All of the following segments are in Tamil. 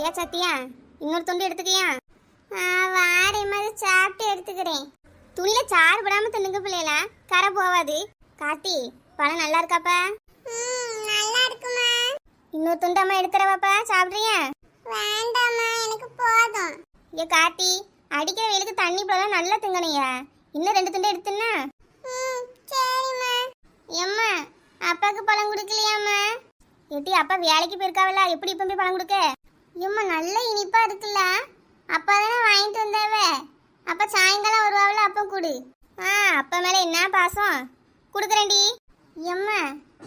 ஏ சத்தியா இன்னொரு துண்டு எடுத்துக்கியா? வாரேம்மா, சாப்பிட்டு எடுத்துக்கிறேன். துணியில சாறு படாம தின்னுங்க பிள்ளைல, கரை போவாது. கார்த்தி, பழம் நல்லா இருக்காப்பா? நல்லா இருக்குமா. இன்னொரு துண்டம்மா எடுத்துறவாப்பா, சாப்பிட்றியா? வேண்டாம்மா, எனக்கு போதும். ஏ கார்த்தி, அடிக்கிற வெயிலுக்கு தண்ணி பழம் நல்லா திங்கணையா, இன்னும் 2 துண்டு எடுத்துன்னா? சரிம்மா. எம்மா, அப்பாவுக்கு பழம் கொடுக்கலையாம்மா? ஏட்டி, அப்பா வேலைக்கு போயிருக்காவல, எப்படி இப்போ போய் பழம் கொடுக்க? எம்மா, நல்ல இனிப்பா இருக்குல்ல, அப்பா தானே வாங்கிட்டு வந்தாவ. அப்பா சாயங்காலம் வருவாவில், அப்பா கொடு. அப்பா மேல என்ன பாசம், கொடுக்குறேன்டி. எம்மா,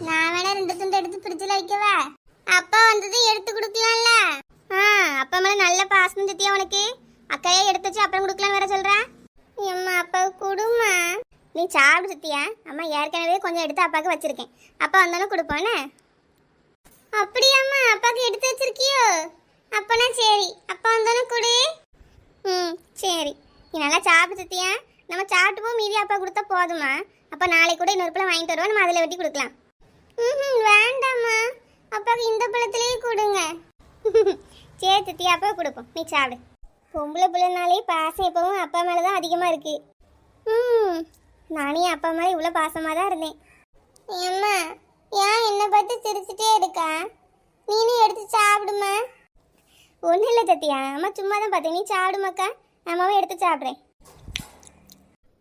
நான் வேணா 2 துண்டு எடுத்து ஃப்ரிட்ஜில் வைக்கவா? அப்பா வந்தது எடுத்து கொடுக்கலாம்ல. அப்பா மேல நல்ல பாசம் சத்தியா உனக்கு. அக்கையே எடுத்து வச்சு அப்புறம் கொடுக்கலாம் வேற சொல்ற. எம்மா, அப்பாவுக்கு கொடுமா. நீ சாப்பிடு சத்தியா, அம்மா ஏற்கனவே கொஞ்சம் எடுத்து அப்பாவுக்கு வச்சிருக்கேன். அப்பா வந்தாலும் கொடுப்பானே. அப்படியாம்மா, அப்பாவுக்கு எடுத்து வச்சிருக்கியோ? அப்பனா சரி, அப்பா வந்தாலும் கொடு. சரி, நீ நல்லா சாப்பிடு சத்தியா. நம்ம சாப்பிட்டு போய் மீதி அப்பா கொடுத்தா போதுமா? அப்போ நாளைக்கு கூட இன்னொரு பழம் வாங்கிட்டு வருவோம், நம்ம அதில் வெட்டி கொடுக்கலாம். வேண்டாம்மா, அப்பாவுக்கு இந்த பழத்திலேயே கொடுங்க. சரி சத்தியா, அப்பா கொடுப்போம், நீ சாப்பிடு. பொம்பளை பிள்ளைனாலே பாசம் எப்பவும் அப்பா மேலே தான் அதிகமாக இருக்கு. நானே அப்பா மேலே இவ்வளோ பாசமாக தான் இருந்தேன். அம்மா, ஏன் என்னை பார்த்து சிரிச்சுட்டே இருக்கா? நீனும் எடுத்து சாப்பிடுமா? ஒன்றும் இல்லை சத்தியா, அம்மா சும்மா தான் பார்த்தேன். நீ சாப்பிடுமாக்கா, அம்மாவும் எடுத்து சாப்பிட்றேன்.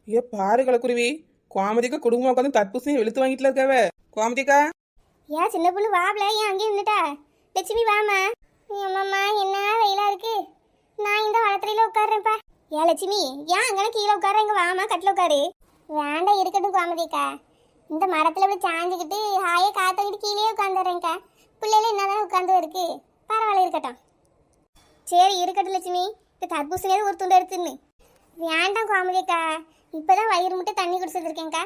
ஏ பாரு கலக்குருவி, கோமதிக்கா குடும்பமா உட்காந்து தற்பூசணியை வெளுத்து வாங்கிட்டுல இருக்காவ. கோமதிக்கா, ஏன் சின்ன பொண்ணு வாப்ல, ஏன் அங்கேயே நின்றுட்டா? லட்சுமி வாமா. அம்மாம்மா, என்ன வெயிலா இருக்கு, நான் இந்த வளர்த்துறையில உட்காடுறேன்ப்பா. ஏன் லட்சுமி, ஏன் அங்கே கீழே உட்கார, இங்கே வாமா கட்டில் உட்காரு. வேண்டாம், இருக்கட்டும் கோமதிக்கா, இந்த மரத்தில் போய் சாஞ்சிக்கிட்டு ஹாயே காத்தக்கிட்டு கீழே உட்காந்துடுறேங்க்கா. பிள்ளைல என்னதானே உட்காந்து இருக்கு, பரவாயில்ல இருக்கட்டும். சரி இருக்கட்டும் லட்சுமி, இப்போ தர்பூசணியாவது ஒரு துண்டு எடுத்துன்னு. வேண்டாம் கோமதிக்கா, இப்போதான் வயிறு முட்டை தண்ணி குடிச்சிருக்கேங்க்கா.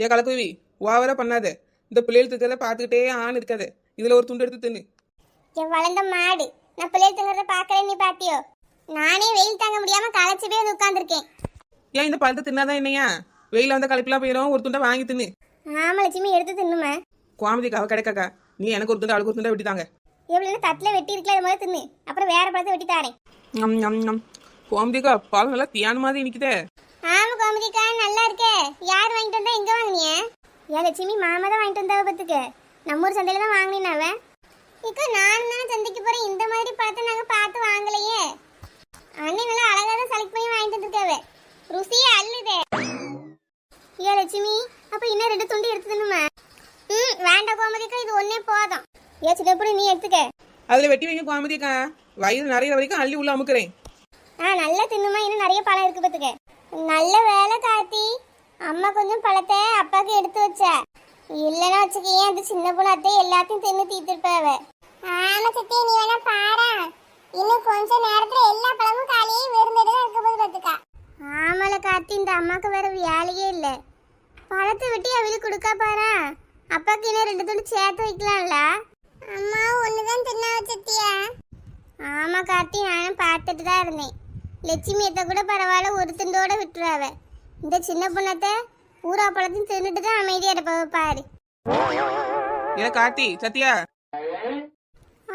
ஏ கலக்குருவி, ஓவரா பண்ணாத. இந்த பிள்ளைகள் இருக்கிறத பார்த்துக்கிட்டே ஆண் இருக்காது, இதில் ஒரு துண்டு எடுத்து தின்னு. என் வளர்ந்த மாடு, நான் பிள்ளைகள் திங்கிறத பார்க்கறேன், நீ பாத்தியோ? நானே வெயில் தாங்க முடியாம களைச்சி போய் வந்து உட்காந்துருக்கேன். ஏன் இந்த பழத்தை தின்னாதான் என்னையா? வெயில வந்த களைப்பெல்லாம் போயிடும், ஒரு துண்டை வாங்கி தின்னு. ஆமா லட்சுமி, எடுத்து தின்னுமா. கோமதிக்கா, அவ கிடைக்காக்கா, நீ எனக்கு ஒரு துண்டு அவளுக்கு ஒரு துண்டை வெட்டி தாங்க. எவ்வளவு தட்டில் வெட்டி இருக்கல, அது மாதிரி தின்னு, அப்புறம் வேற பழத்தை வெட்டி தாரேன். கோமதிக்கா, பழம் நல்லா தியான மாதிரி நிக்குதே. ஆமா கோமதிக்கா, நல்லா இருக்கே. யார் வாங்கிட்டு வந்தா, எங்க வாங்கினிய? ஏன் லட்சுமி, மாமா தான் வாங்கிட்டு வந்தாவ பத்துக்கு. நம்ம ஊர் சந்தையில தான் வாங்கினாவ. இக்கா, நான் தானே சந்தைக்கு போறேன், இந்த மாதிரி பழத்தை நாங்க பார்த்து வாங்கலையே. அண்ணன் நல்லா அழகா தான் செலக்ட் பண்ணி வாங்கிட்டு வந்திருக்காவ, ருசியே அல்லுதே. ஏன் லட்சுமி, அப்ப இன்னும் 2 துண்டு எடுத்து தின்னுமா? வேண்டாம் கோமதிக்கா, இது ஒன்னே போதும். ஏன் சின்னப்படி நீ எடுத்துக்க. அதுல வெட்டி வைங்க கோமதிக்கா, வயிறு நிறைய வரைக்கும் அள்ளி உள்ள அமுக்குறேன். நல்லா தின்னுமா, இன்னும் நிறைய பழம் இருக்கு பத்துக்க. நல்ல வேலை கார்த்தி, அம்மா கொஞ்சம் பழத்தை அப்பாவுக்கு எடுத்து வச்சா. இல்லைன்னா வச்சுக்கேன், அது சின்ன பொண்ணு அத்தை எல்லாத்தையும் தின்னு தீர்த்திருப்பாவ. ஆமா சத்தி, நீ வேணா பாரா, இன்னும் கொஞ்ச நேரத்துல எல்லா பழமும் காலியே விருந்துட்டு தான் இருக்க போது பத்துக்கா. ஆமால கார்த்தி, இந்த அம்மாக்கு வேற வேலையே இல்லை. பழத்தை வெட்டி அவளுக்கு கொடுக்கா பாரா, அப்பாவுக்கு இன்னும் 2 துண்டு சேர்த்து வைக்கலாம்ல. அம்மா ஒண்ணுதான் தின்னா வச்சிட்டியா? ஆமா கார்த்தி, நானும் பார்த்துட்டு தான் இருந்தேன். லட்சுமி எத்த கூட பரவாயில்ல, ஒரு துண்டோட விட்டுருவாவ. இந்த சின்ன பொண்ணத்தை ஊரா பழத்தையும் தின்னுட்டு தான் அமைதியா இருப்பாவ பாரு. ஏ கார்த்தி, சத்யா.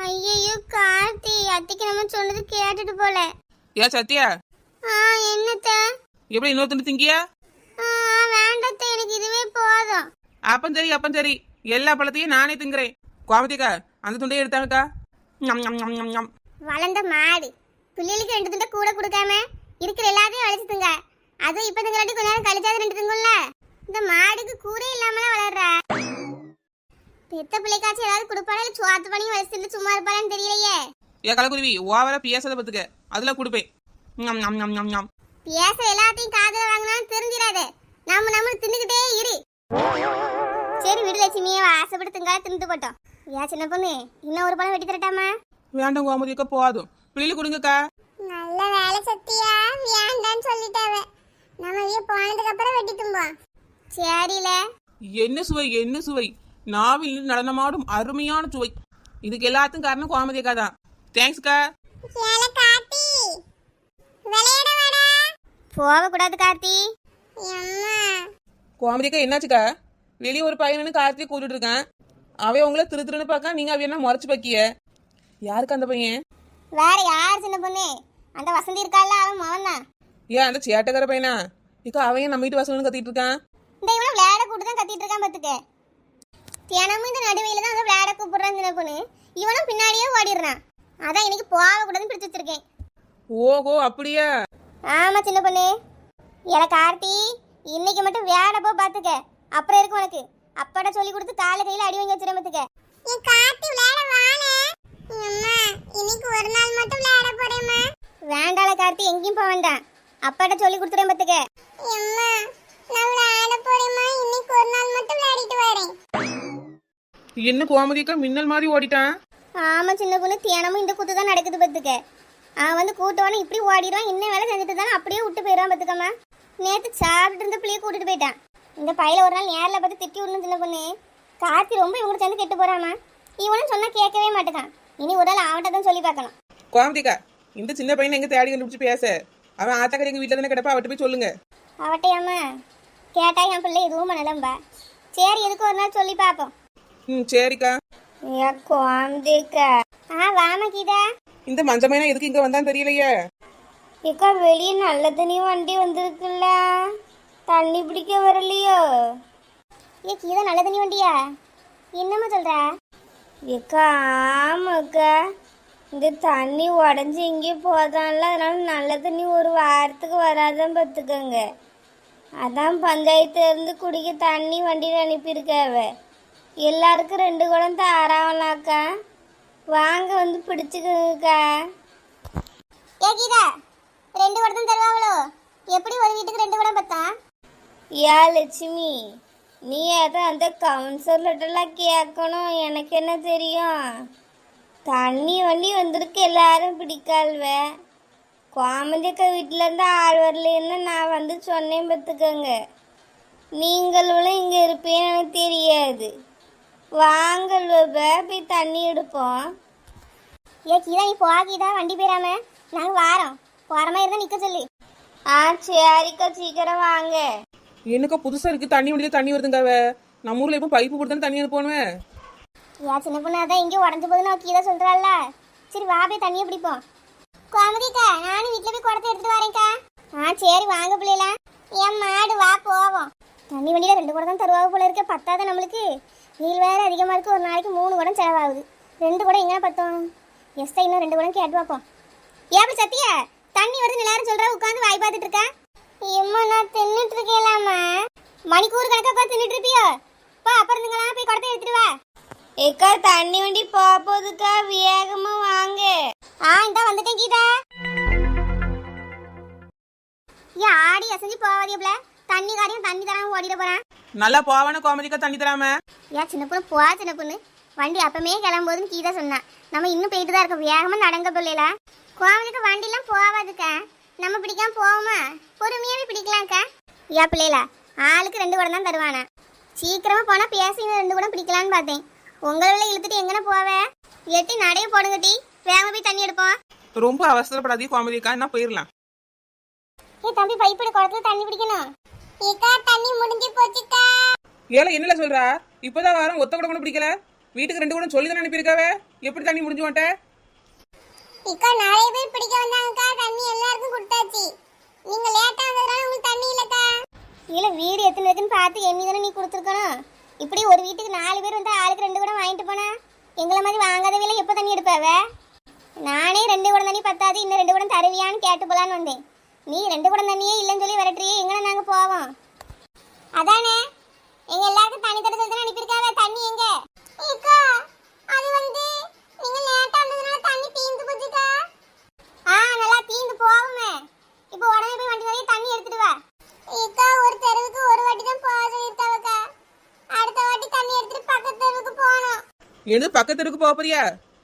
ஐயோ கார்த்தி, அத்தைக்கு நம்ம சொன்னது கேட்டுட்டு போல. ஏ சத்யா. என்னத்த? எப்படி இன்னொரு துண்டு திங்கியா? வேண்டத்த, எனக்கு இதுவே போதும். அப்பன் சரி, எல்லா பழத்தையும் நானே திங்குறேன். கோமதிக்கா, அந்த துண்டையே எடுத்தாங்கக்கா. வளர்ந்த மாடு, பிள்ளைகளுக்கு 2 துண்டை கூட கொடுக்காம இருக்கிற எல்லாத்தையும் வளைச்சுதுங்க. அதுவும் இப்ப திங்களாட்டி கொஞ்ச நேரம் கழிச்சாது 2 திங்கும்ல. இந்த மாடுக்கு கூரே இல்லாமலாம் வளர்றா. பெத்த பிள்ளைக்காச்சும் ஏதாவது கொடுப்பாடா, இல்லை சுவாத்து பண்ணி வளர்த்துட்டு சும்மா இருப்பாளான்னு தெரியலையே. ஏ கலக்குருவி, ஓவரா பேசாத பத்துக்க, அதுல கொடுப்பேன். பேச எல்லாத்தையும் காதுல வாங்கினாலும் தெரிஞ்சிடாத. நம்ம தின்னுக்கிட்டே இரு. சரி விடு லட்சுமி, ஆசைப்படுத்துங்க, தின்னுட்டு போட்டோம். ஏன் சின்ன பொண்ணு, இன்னும் ஒரு பழம் வெட்டி தரட்டாமா? வேண்டாம் கோமதிக்கா, போதும். பிள்ளைகள் கொடுங்கக்கா. நல்ல வேலை சத்தியா, வேண்டான்னு சொல்லிட்டாவ. நம்ம போனதுக்கு அப்புறம் வெட்டி தும்போம். சரில. என்ன சுவை, நாவில் நடனமாடும் அருமையான சுவை. இதுக்கு எல்லாத்துக்கும் காரணம் கோமதிக்கா தான். தேங்க்ஸ்க்கா. போக கூடாது கார்த்தி. கோமதிக்கா, என்னாச்சுக்கா? வெளியே ஒரு பையனு கார்த்தியை கூட்டிட்டு இருக்கான். அவன் உங்களை திருன்னு பார்க்க, நீங்க அவ என்ன முறைச்சு பாக்கிய? யாருக்கு அந்த பையன்? வேற யார் சின்ன பொண்ணு? அந்த வசந்தி இருக்கால, அவன் மகன் தான். ஏன் அந்த சேட்டக்கார பையனா? இக்கா அவன் நம்ம வீட்டு வாசல்னு கத்திட்டு இருக்கான். இந்த இவனும் விளையாட கூட்டு தான் கத்திட்டு இருக்கான் பாத்துக்க. தினமும் இந்த நடுவையில தான் வந்து விளையாட கூப்பிடுறான் சின்ன பொண்ணு. இவனும் பின்னாடியே ஓடிடுறான். அதான் இன்னைக்கு போக கூடாதுன்னு பிடிச்சு வச்சிருக்கேன். ஓஹோ அப்படியா? ஆமா சின்ன பொண்ணு. ஏல கார்த்தி, இன்னைக்கு மட்டும் விளையாட போ பாத்துக்க. அப்புறம் இருக்கு உனக்கு. அப்பாட்ட சொல்லி கொடுத்து கால கையில அடி வாங்கி வச்சிர பாத்துக்க. என் கார்த்தி விளையாட வானே. அம்மா இன்னைக்கு ஒரு நாள் மட்டும் விளையாட போறேம்மா. வேண்டால கார்த்தி, எங்கேயும் போக வேண்டாம். அப்பாட்ட சொல்லி கொடுத்துறேன் பாத்துக்க. அம்மா நான் விளையாட போறேம்மா. இன்னைக்கு ஒரு நாள் மட்டும் விளையாடிட்டு வரேன். என்ன கோமதிக்கா மின்னல் மாதிரி ஓடிட்டான்? ஆமா சின்ன பொண்ணு, தினமும் இந்த கூத்து தான் நடக்குது பாத்துக்க. அவன் வந்து கூட்டவன இப்படி ஓடிடுவான். இன்னும் வேலை செஞ்சுட்டு தானே அப்படியே விட்டு போயிடுவான் பாத்துக்கம்மா. நேற்று சாப்பிட்டு இருந்த பிள்ளைய கூட்டிட்டு போயிட்டான். இந்த பையில ஒரு நாள் நேரில் பார்த்து திட்டி விடணும் சின்ன பொண்ணு. கார்த்தி ரொம்ப இவங்க சேர்ந்து கெட்டு போறாமா. இவனும் சொன்னா கேட்கவே மாட்டேக்கான். இனி ஒரு நாள் அவன்கிட்ட தான் சொல்லி பார்க்கணும். கோமதிக்கா இந்த சின்ன பையனை எங்க தேடி கண்டுபிடிச்சு பேச? அவன் ஆத்தாக்கரை எங்க வீட்டுல தானே கிடப்பா, அவட்ட போய் சொல்லுங்க. அவட்டையாம்மா கேட்டா என் பிள்ளை எதுவும் பண்ணலம்பா. சரி எதுக்கு ஒரு நாள் சொல்லி பார்ப்போம். சரிக்கா. வாமா கீதா. இந்த மஞ்ச பையனா எதுக்கு இங்க வந்தான்னு தெரியலையே. இக்கா வெளியே நல்ல தண்ணி வண்டி வந்திருக்குல்ல, தண்ணி பிடிக்க வரலையோ? ஏ கீதா, நல்ல தண்ணி வண்டியா? என்னம்மா சொல்ற? ஏக்கா ஆமாக்கா, இந்த தண்ணி உடஞ்சி இங்கே போதான்ல, அதனால நல்ல தண்ணி ஒரு வாரத்துக்கு வராதான் பார்த்துக்கோங்க. அதான் பஞ்சாயத்துல இருந்து குடிக்க தண்ணி வண்டியில் அனுப்பியிருக்காவ. எல்லாருக்கும் 2 குடம் தாராவலாக்கா. வாங்க வந்து பிடிச்சுக்கோங்கக்கா. ஏ கீதா, 2 குடம் தருவாங்களோ? எப்படி ஒரு வீட்டுக்கு 2 குடம் பார்த்தா? ஏ லட்சுமி, நீ அதான் அந்த கவுன்சிலர்லாம் கேட்கணும். எனக்கு என்ன தெரியும்? தண்ணி வண்டி வந்திருக்கு, எல்லாரும் பிடிக்கால்வ. கோமதிக்கா வீட்டிலேருந்து ஆள் வரலன்னு நான் வந்து சொன்னேன் பார்த்துக்கோங்க. நீங்களும் இங்கே இருப்பேன்னு எனக்கு தெரியாது. வாங்கல்வ போய் தண்ணி எடுப்போம். ஏ கீதா, நீ போகிதா, வண்டி போயிடாம. நாங்கள் வாரோம். போகிற மாதிரி இருந்தால் நிற்க சொல்லி. சரிக்கா, சீக்கிரம் வாங்க. என்னக்கா புதுசா இருக்கு, தண்ணி வண்டியில தண்ணி வருதுங்காவ. நம்ம ஊர்ல இப்போ பைப்பு போட்டு தண்ணி அனுப்பணுமே. ஏன் சின்ன பொண்ணு, அதான் இங்கே உடஞ்ச போதுன்னு அவ கீதா சொல்கிறாள்ல. சரி வா போய் தண்ணியை பிடிப்போம். கோமதிக்கா, நானும் வீட்டில் போய் குடத்தை எடுத்துட்டு வரேன்க்கா. சரி வாங்க பிள்ளைலாம். என் மாடு வா போவோம். தண்ணி வண்டியில் 2 குடம் தான் தருவாங்க போல இருக்க. பத்தாத நம்மளுக்கு. நீல் வேறு அதிகமாக இருக்குது. ஒரு நாளைக்கு 3 குடம் செலவாகுது. 2 குடம் எங்கே பத்தோம்? எஸ்டா இன்னும் 2 குடம் கேட்டு பார்ப்போம். ஏப்ப சத்தியா, தண்ணி வருது எல்லாரும் சொல்கிறா, உட்காந்து வாய் பார்த்துட்டு இருக்கா. எம்மா நான் தின்னுட்டு இருக்கேலாமா. மணிக்கூர் கணக்காக உட்காந்து தின்னுட்டு இருப்பியோ? பா அப்புறம் இருந்துங்களா, போய் குடத்தை எடுத்துட்டு வா. ஏக்கா தண்ணி வண்டி போகுதுக்கா, வேகமா வாங்க. இந்த வந்துட்டேன் கீதா. ஏன் ஆடி அசைஞ்சு போவாதியப்ல? தண்ணி காரியம் தண்ணி தராம ஓடிட போறான். நல்லா போவான கோமதிக்கா தண்ணி தராம. ஏன் சின்ன பொண்ணு போ, சின்ன பொண்ணு. வண்டி அப்பமே கிளம்போதுன்னு கீதா சொன்னா. நம்ம இன்னும் போயிட்டு தான் இருக்கோம். வேகமா நடங்க பிள்ளைல. கோமதிக்கு வண்டிலாம் போவாதுக்கா. நம்ம பிடிக்காம போவோமா? பொறுமையாவே பிடிக்கலாம்க்கா. ஏன் பிள்ளைல, ஆளுக்கு 2 குடம் தான் தருவானா. சீக்கிரமா போனா பேசி 2 குடம் பிடிக்கலான்னு பார்த்தேன். உங்களை இழுத்துட்டு எங்கன போவே? எட்டி நடைய போடுங்க டி. வேகமா போய் தண்ணி எடுப்போம். ரொம்ப அவசரப்படாதீ கோமதிக்கா, நான் போயிடலாம். ஏ தம்பி, பைப்போட குடத்துல தண்ணி பிடிக்கணும். ஏக்கா தண்ணி முடிஞ்சு போச்சுக்கா. ஏல என்னல சொல்றா? இப்பதான் வாரம் ஒத்த குடம் கூட பிடிக்கல. வீட்டுக்கு 2 குடம் சொல்லி தானே அனுப்பியிருக்காவே. எப்படி தண்ணி முடிஞ்சு மாட்டே? இக்கா நிறைய பேர் பிடிக்க வந்தாங்கக்கா. தண்ணி எல்லாருக்கும் கொடுத்தாச்சு. நீங்க லேட்டா வந்ததுனால உங்களுக்கு தண்ணி இல்லக்கா. இல்ல வீடு எத்தனை இருக்குன்னு பார்த்து எண்ணி தானே நீ கொடுத்துருக்கணும். இப்படி ஒரு வீட்டுக்கு 4 பேர் வந்தா ஆளுக்கு 2 குடம் வாங்கிட்டு போனா எங்களை மாதிரி வாங்காதவையில எப்போ தண்ணி எடுப்பாவ? நானே 2 குடம் தண்ணி பத்தாது, இன்னும் 2 குடம் தருவியான்னு கேட்டு போலான்னு வந்தேன். நீ 2 குடம் தண்ணியே இல்லைன்னு சொல்லி விரட்டுறியே, எங்கன நாங்க போவோம்? அதானே எங்க எல்லாருக்கும் தண்ணி தர சொல்லி அனுப்பியிருக்காவ. தண்ணி எங்க? அது வந்து நீங்க லேட்டா வந்ததுனால தண்ணி தீந்து போச்சுக்கா. நல்லா தீந்து போகுமே. இப்போ உடனே போய் வண்டி வரைய தண்ணி எடுத்துட்டு வா. ஒரு தெருவுக்கு ஒரு வாட்டி தான் போக சொல்லியிருக்காவக்கா. அடுத்த வாட்டி தண்ணி எடுத்துட்டு பக்கத்து தெருவுக்கு போகணும். எது பக்கத்து தெருவுக்கு போக போறியா?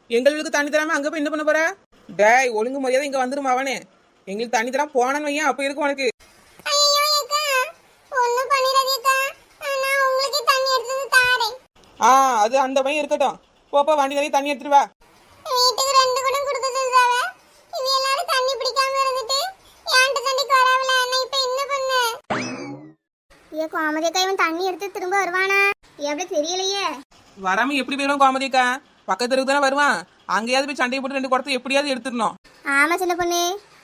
எங்களுக்கு தண்ணி தராம அங்க போய் என்ன பண்ண போற? டேய் ஒழுங்கு மரியாதை இங்க வந்துருமா அவனே. எங்களுக்கு தண்ணி தராம போனான்னு வையன், அப்ப இருக்கும் உனக்கு. ஐயோ ஏக்கா, ஒண்ணும் பண்ணிராதீக்கா. நான் உங்களுக்கு தண்ணி எடுத்து தாரேன். அது அந்த பையன் இருக்கட்டும். போப்பா வண்டி நிறைய தண்ணி எடுத்துட்டு வா. வீட்டுக்கு 2 குடம் கொடுக்க சொல்றாவ. இவ எல்லாரும் தண்ணி பிடிக்காம இருந்துட்டு ஏன்ட்ட தண்ணிக்கு வராவல. நான் இப்ப என்ன பண்ண? கோமதிக்கா, இவன் தண்ணி எடுத்து திரும்ப வருவானா? எப்படி தெரியலையே. வராம எப்படி போயிடும் கோமதிக்கா? பக்கத்து தெருவுக்கு தானே வருவான். அங்கேயாவது போய் சண்டையை போட்டு 2 குடத்தை எப்படியாவது எடுத்துடணும். ஆமா சின்ன பொண்ணு,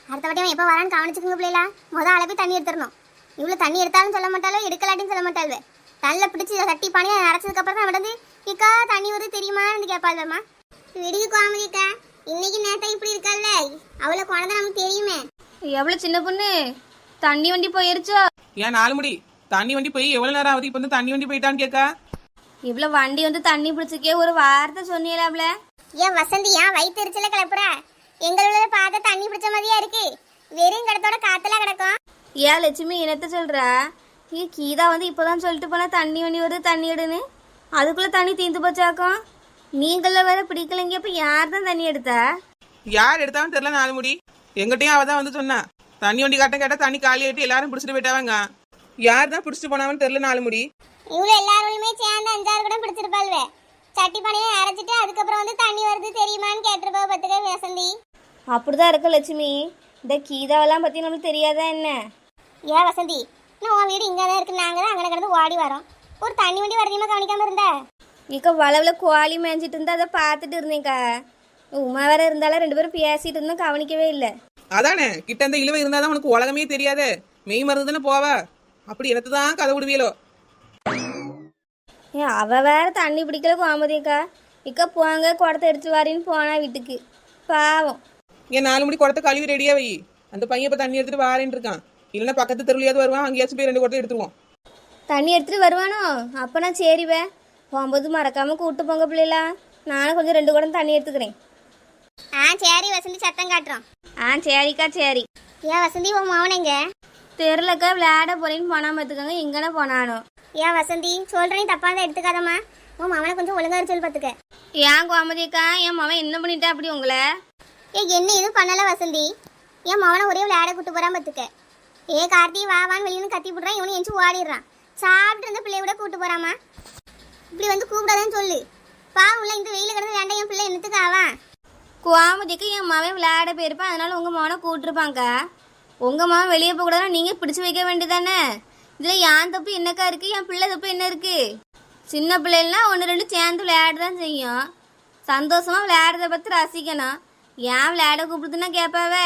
அடுத்த வாட்டி அவன் எப்போ வரான்னு கவனிச்சுக்கோங்க பிள்ளைகளா. முதல் ஆளை போய் தண்ணி எடுத்துடணும். இவ்வளோ தண்ணி எடுத்தாலும் சொல்ல மாட்டாளோ, எடுக்கலாட்டின்னு சொல்ல மாட்டாள்வே. நல்லா பிடிச்சி சட்டி பானையை அரைச்சதுக்கு அப்புறம் தான் விடது இக்கா தண்ணி வருது தெரியுமான்னு கேட்பாள்வேம்மா. விடுதி கோமதிக்கா, இன்னைக்கு நேத்தா இப்படி இருக்கால்ல, அவளை குழந்தை நமக்கு தெரியுமே. எவ்வளோ சின்ன பொண்ணு, தண்ணி வண்டி போயிருச்சோ? ஏன் 4 முடி தண்ணி வண்டி போய் எவ்வளவு நேரம் ஆகுது? இப்போ வந்து தண்ணி வண்டி போயிட்டான்னு கேட்கா. இவ்வளோ வண்டி வந்து தண்ணி பிடிச்சிக்கே ஒரு வார்த்தை சொன்னீங்களாப்ல. ஏன் வசந்தி ஏன் வயிற்றுல கிளப்புற? எங்களோட பார்த்தா தண்ணி பிடிச்ச மாதிரியா இருக்கு, வெறும் கடத்தோட காத்துல கிடக்கும். ஏன் லட்சுமி என்னத்த சொல்கிறா? கீதா வந்து இப்போதான் சொல்லிட்டு போனா தண்ணி வண்டி வருது தண்ணி எடுன்னு. அதுக்குள்ளே தண்ணி தீந்து போச்சாக்கும். நீங்கள வேற பிடிக்கலைங்க. இப்போ யார் தான் தண்ணி எடுத்தா? யார் எடுத்தாலும் தெரியல 4 முடி. எங்கிட்டையும் அவ தான் வந்து சொன்னா, தண்ணி வண்டி காட்ட கேட்டா தண்ணி காலி ஆயிட்டு எல்லாரும் பிடிச்சிட்டு போயிட்டாவங்க. யார் தான் பிடிச்சிட்டு போனாவன்னு தெரியல 4 முடி. இவ்வளோ எல்லாருமே சேர்ந்து 5-6 கூட பிடிச்சிருப்பாள்வே. சட்டி பானையை அரைச்சிட்டு அதுக்கப்புறம் வந்து தண்ணி வருது தெரியுமான்னு கேட்டிருப்பா பத்துக்க வசந்தி. அப்படிதான் இருக்கும் லட்சுமி. இந்த கீதாவெல்லாம் பற்றி நம்மளுக்கு தெரியாதா என்ன? ஏன் வசந்தி, நான் உன் வீடு இங்கே தான் இருக்கு, நாங்கள் தான் அங்கே கிடந்து ஓடி வரோம். ஒரு தண்ணி வண்டி வரதையுமா கவனிக்காம இருந்த? இக்க வளவில் கோழி மேய்ஞ்சிட்டு இருந்தா அதை பார்த்துட்டு இருந்தேங்க்கா. உமா வேற இருந்தாலும் 2 பேரும் பேசிட்டு இருந்தோம், கவனிக்கவே இல்லை. அதானே கிட்ட அந்த இழுவை இருந்தாதான் உனக்கு உலகமே தெரியாதே. மெய் மருந்து தானே போவா. அப்படி எனக்கு தான் கதை விடுவியலோ. ஏன் அவ வேற தண்ணி பிடிக்கல கோமதிக்கா. இக்க போங்க குடத்தை எடுத்து வாரின்னு போனா வீட்டுக்கு. பாவம். ஏன் 4 முடி குடத்தை கழுவி ரெடியா வை. அந்த பையன் இப்போ தண்ணி எடுத்துட்டு வாரேன்னு இருக்கான். இல்லைன்னா பக்கத்து தெருவிலையாவது வருவான், அங்கேயாச்சும் போய் 2 குடத்தை எடுத்துருவோம். தண்ணி எடுத்துட்டு வருவானோ? அப்பனா சரிவே, போகும்போது மறக்காம கூப்பிட்டு போங்க பிள்ளைகளா. நானும் கொஞ்சம் 2 குடம் தண்ணி எடுத்துக்கிறேன். சரி வசந்தி, சத்தம் காட்டுறோம். சரிக்கா சரி. ஏன் வசந்தி, உன் மௌனங்க? தெருலக்கா விளையாட போறேன்னு போனாம பார்த்துக்கோங்க. எங்கன்னா போனானோ? ஏன் வசந்தி, சொல்றேன் தப்பா தான் எடுத்துக்காதம்மா. உன் மவனை கொஞ்சம் ஒழுங்கா சொல்லி பார்த்துக்க. ஏன் கோமதிக்கா, என் மவன் என்ன பண்ணிட்டா அப்படி உங்களை? என்ன எதுவும் பண்ணல வசந்தி. என் மவனை ஒரே விளையாட கூட்டு போறான் பார்த்துக்க. கார்த்தி வாவான்னு வெளியின்னு கத்தி போடுறான், இவனு எஞ்சி ஓடிடுறான். சாப்பிட்டு இருந்த பிள்ளைய விட கூட்டு போறாமா. இப்படி வந்து கூப்பிடாதான்னு சொல்லு. பாவுல இந்த வெயில கிடந்து வேண்டாம், என் பிள்ளை என்னத்துக்கு ஆவான்? கோமதிக்கு என் மவன் விளையாட போயிருப்பான், அதனால உங்க மவனை கூப்பிட்டுருப்பாங்க. உங்க மவன் வெளியே போகக்கூடாதுன்னா நீங்க பிடிச்சு வைக்க வேண்டியதானே. இதுல என் தப்பு என்னக்கா இருக்கு, என் பிள்ளை தப்பு என்ன இருக்கு? சின்ன பிள்ளைலாம் 1-2 சேர்ந்து விளையாட தான் செய்யும். சந்தோஷமா விளையாடுறத பத்தி ரசிக்கணும். ஏன் விளையாட கூப்பிடுதுன்னா கேட்பாவே.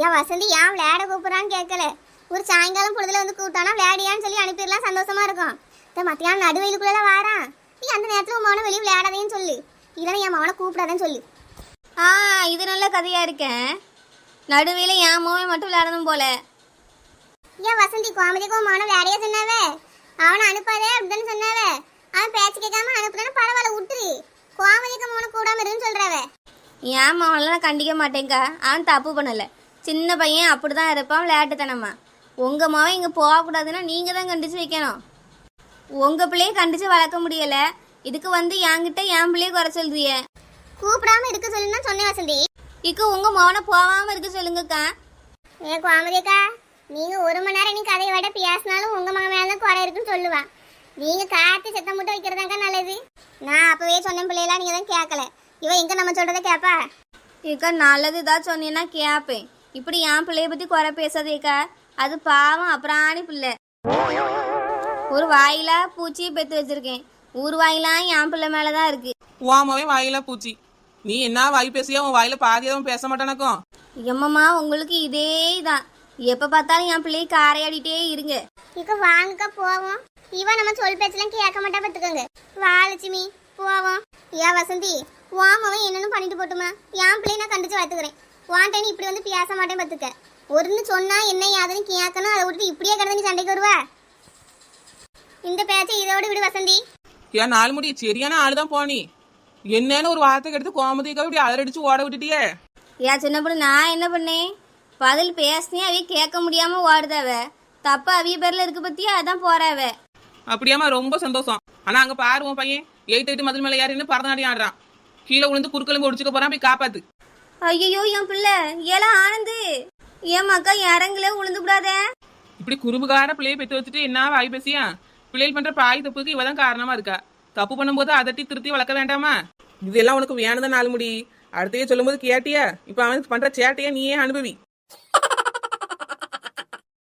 ஏன் வசந்தி, ஏன் விளையாட கூப்பிடுறான்னு கேட்கல. ஒரு சாயங்காலம் பொழுதுல வந்து கூப்பிட்டானா விளையாடியான்னு சொல்லி அனுப்பிடலாம், சந்தோஷமா இருக்கும். மத்தியானம் நடுவெயிலுக்குள்ள வாரான், நீ அந்த நேரத்துல உன் மவனை வெளியே விளையாடாதேன்னு சொல்லு. இல்லைன்னா என் மவனை கூப்பிடாதேன்னு சொல்லு. இது நல்ல கதையா இருக்கேன். நடுவில் என் மவன் மட்டும் விளையாடணும் போல. ஏன் வசந்தி, கோமதிக்கு உன் மவனை விளையாடியா சொன்னாவே? அவனை அனுப்பாதே அப்படின்னு சொன்னாவே. அவன் பேச்சு கேட்காம அனுப்புதானே, பரவாயில்ல விட்டுரு. கோமதிக்கு மவனை கூடாம இருக்குன்னு சொல்றாவே. என் மவனெல்லாம் நான் கண்டிக்க மாட்டேங்க்கா. அவன் தப்பு பண்ணலை. சின்ன பையன் அப்படிதான் இருப்பான், விளையாட்டுத்தனமா. உங்கள் மவன் இங்கே போகக்கூடாதுன்னா நீங்கள் தான் கண்டிச்சு வைக்கணும். உங்கள் பிள்ளைய கண்டிச்சு வளர்க்க முடியலை, இதுக்கு வந்து என்கிட்ட என் பிள்ளைய குறை சொல்றிய. கூப்பிடாம இருக்க சொல்லுன்னா சொன்னேன் வசந்தி. இக்கு உங்கள் மவனை போகாமல் இருக்க சொல்லுங்கக்கா. கோமதிக்கா, நீங்க 1 மணி நேரம் நீ கதையை விட பேசினாலும் உங்க மகன் மேல தான் குறை இருக்குன்னு சொல்லுவா. நீங்க காத்து சத்தம் மட்டும் வைக்கிறதாக்கா நல்லது. நான் அப்பவே சொன்ன பிள்ளைலாம் நீங்க தான் கேட்கல. இவ எங்க நம்ம சொல்றதை கேப்பா? இக்கா நல்லது ஏதாவது சொன்னீங்கன்னா கேட்பேன். இப்படி என் பிள்ளைய பற்றி குறை பேசாதேக்கா. அது பாவம் அப்புறாணி பிள்ளை. ஒரு வாயில பூச்சியை பெற்று வச்சிருக்கேன். ஊர் வாயிலாம் என் பிள்ளை மேலதான் இருக்கு. வாமாவே வாயில பூச்சி. நீ என்ன வாய் பேசியா? உன் வாயில பாதியாவும் பேச மாட்டானக்கும். எம்மம்மா உங்களுக்கு இதே தான். எப்ப பார்த்தாலும் என் பிள்ளையை காரையாடிட்டே இருங்க. இக்க வாங்கக்கா போவோம். இவ நம்ம சொல் பேச்செல்லாம் கேட்க மாட்டா பார்த்துக்கோங்க. வா லட்சுமி போவோம். ஏன் வசந்தி, வாமாவும் என்னன்னு பண்ணிட்டு போட்டுமா. என் பிள்ளைய நான் கண்டிச்சு வளர்த்துக்கிறேன். வாண்டேன்னு இப்படி வந்து பேச மாட்டேன் பார்த்துக்க. ஒருன்னு சொன்னா என்ன யாதுன்னு கேட்கணும், அதை விட்டு இப்படியே கிடந்து நீ சண்டைக்கு வருவா. இந்த பேச்சை இதோடு விடு வசந்தி. ஏன் 4 முடி சரியான ஆளுதான் போனி. என்னன்னு ஒரு வார்த்தைக்கு எடுத்து கோமதிக்கா இப்படி அலறடிச்சு ஓட விட்டுட்டியே. ஏன் சின்ன பொண்ணு, நான் என்ன பண்ணேன்? பதில் பேசினே அவைய கேட்க முடியாம ஓடுதாவ. தப்ப அவிய பேர்ல இருக்கு பத்தியா, அதான் போறாவ. அப்படியாமா, ரொம்ப சந்தோஷம். ஆனா அங்க பாரு, உன் பையன் 8 மதில் மேல யாருன்னு பரதநாட்டியம் ஆடுறான். கீழே விழுந்து குறுக்கெலும்பு ஒடிச்சுக்க போறான், போய் காப்பாத்து. ஐயோ என் பிள்ளை ஏலா ஆனந்து, என் மக்கா இறங்குல உளுந்து விடாத. இப்படி குறும்புகார பிள்ளைய பெற்று வச்சுட்டு என்ன வாய் பேசியா? பிள்ளைகள் பண்ற பாய் தப்புக்கு இவதான் காரணமா இருக்கா. தப்பு பண்ணும்போது அதட்டி திருத்தி வளர்க்க வேண்டாமா? இதெல்லாம் உனக்கு வேணுதான் 4 முடி. அடுத்தையே சொல்லும் போது கேட்டியா? இப்ப அவன் பண்ற சேட்டையா நீயே அனுபவி.